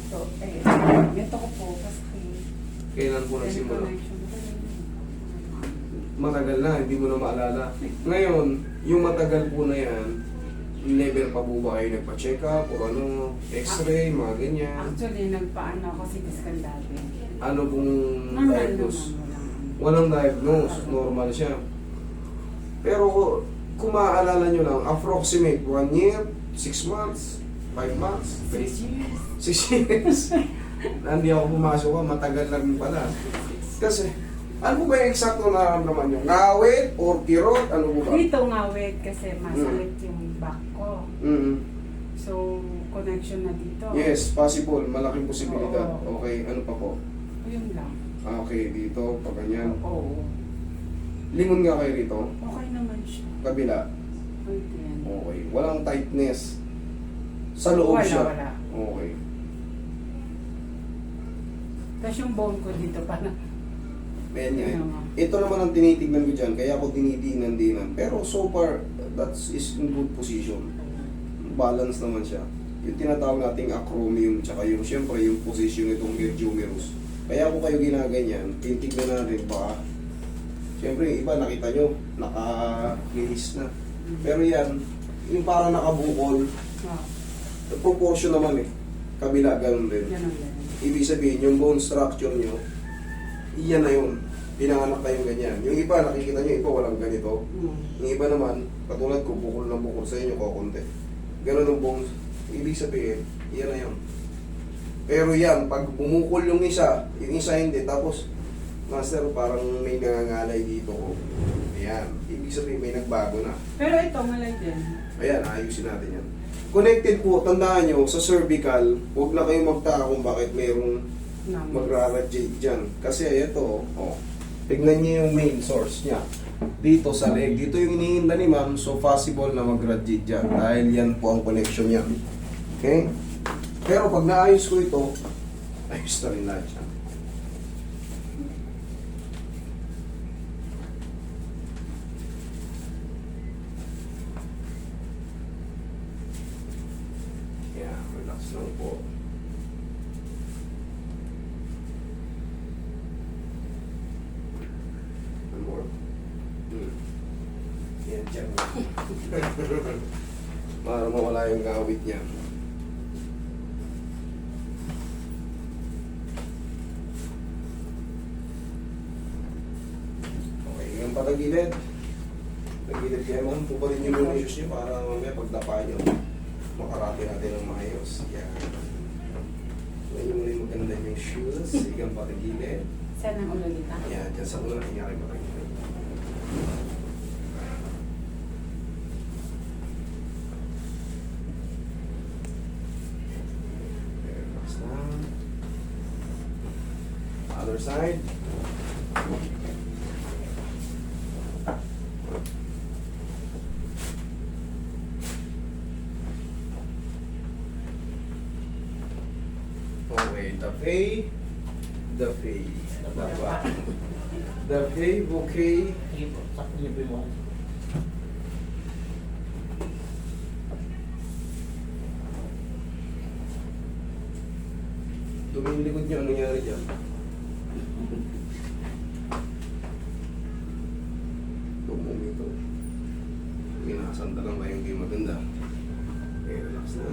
Ito, ito ko po kasi Kailan po nagsimula? connection ko. Matagal na, hindi mo na maalala. Ngayon, yung matagal po na yan, never pa po ba kayo nagpa-check up o ano, x-ray, mga ganyan? Actually, nagpaano ako si Discan dati. Ano pong Normal diagnose? naman, Walang diagnose, normal siya. Pero kung maaalala nyo lang, approximate 1 year, 6 months, 5 months, 6 years. 6 years. Hindi ako pumasok ko, matagal na rin pala. Kasi, ano po ba yung eksakto nararamdaman nyo? Ngawit or kirot? Ano po ba? Dito ngawit kasi masakit yung back ko. Mm. So, connection na dito. Yes, possible. Malaking posibilidad. Oo. Okay, ano pa po? Yun lang. Okay, dito, pag ganyan. Oo. Lingon nga kayo rito. Okay naman siya. Kabila. Pwede yan. Okay. Walang tightness. Sa loob Wala, siya. wala. Okay. Tapos yung bone ko dito parang Ayan yan. Ano nga. Ito naman ang tinitignan ko dyan, kaya ako dinidinan-dinan. Pero so far, that is in good position. Balance naman siya. Yung tinatawag nating acromion, tsaka yung siyempre yung position nitong humerus. Kaya ako kayo ginaganyan, titignan natin baka. Siyempre yung iba nakita nyo, naka-release na. Pero yan, yung parang nakabukol, proportion naman eh. Kabila, ganun din. Ganun din. Ibig sabihin, yung bone structure nyo, iyan na yun. Pinanganak na yung ganyan. Yung iba, nakikita nyo, iba walang ganito. Yung iba naman, katulad ko, bukol na bukol sa inyo, kukunti. Ganun ang bones. Ibig sabihin, iyan na yun. Pero yan, pag bumukol yung isa hindi, tapos, master, parang may nangangalay dito ko. Ayan. Ibig sabihin, may nagbago na. Pero ito, malay din. Ayan, ayusin natin yan. Connected po, tandaan nyo, sa cervical, huwag na kayong magtaka kung bakit mayroong magra-radiate dyan. Kasi ito, tignan nyo yung main source niya. Dito sa leg, dito yung inihinda ni ma'am, so possible na mag-radiate dyan. Dahil yan po ang connection niya. Okay? Pero pag naayos ko ito, ayos na rin lahat siya. Yeah, relax lang po. One more. Yan, dyan. Para mawala yung gawit niya. Okay, yung patagilid. Tagilid kayo mga pubalin nyo yung issues nyo para mamaya pagdapa nyo, makarati natin ng maayos. Yan. So, yun muna yung maganda yung shoes. Igang patagilid. Saan ang ulo dito? Yan, dyan sa una nangyari patagilid. Relax lang. Other side. Okay, the fay, the fay, bouquet, tumingin likod niyo, ano nangyari dyan? Tumungin ito. Minasanda lang kayong di maganda. Okay, relax na.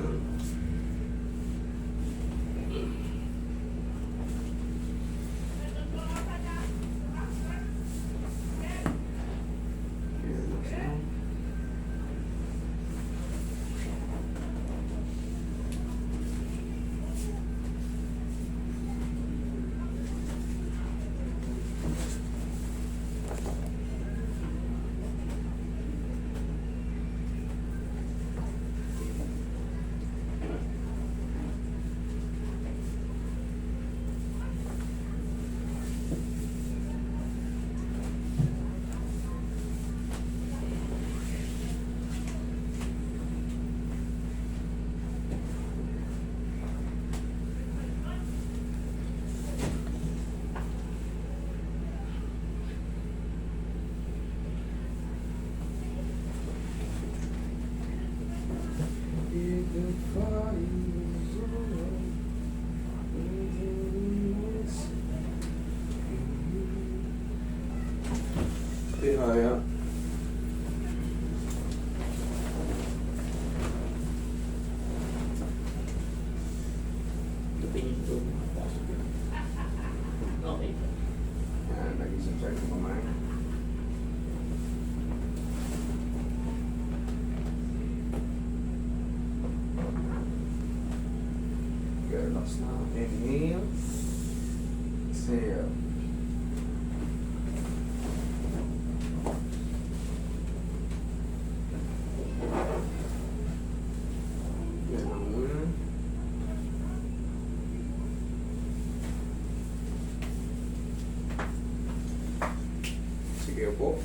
Kaya. Tingin ko. Okay. Yan, nag-isip sa'yo ko kamay. Okay, relax na. Inhale. Exhale. Yan ang muna. Sige po.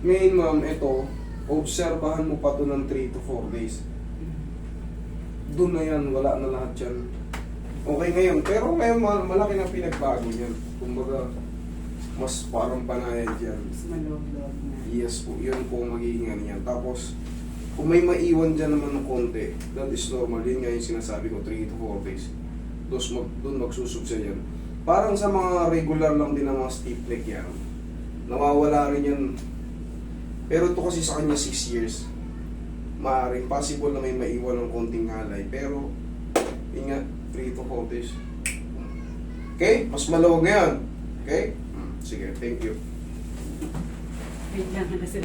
Ngayon ma'am, ito, obserbahan mo pa to ng 3 to 4 days. Doon na yan, wala na lahat yan. Okay ngayon, pero ngayon malaki na pinagbago niyan. Kumbaga, mas parang panayad yan. Mas maloob-loob na. Yes po, yun po ang magiging ano yan. Tapos, kung may maiwan dyan naman ng konti, that is normal. Yun nga yung sinasabi ko, 3 to 4 days. Doon magsusubsay yan. Parang sa mga regular lang din ng mga stiff neck yan. Nawawala rin yan. Pero ito kasi sa kanya 6 years. Maaaring possible na may maiwan ng konting halay. Pero, yun nga, 3 to 4 days. Okay? Mas maluwag ngayon. Okay? Sige, thank you. Wait lang,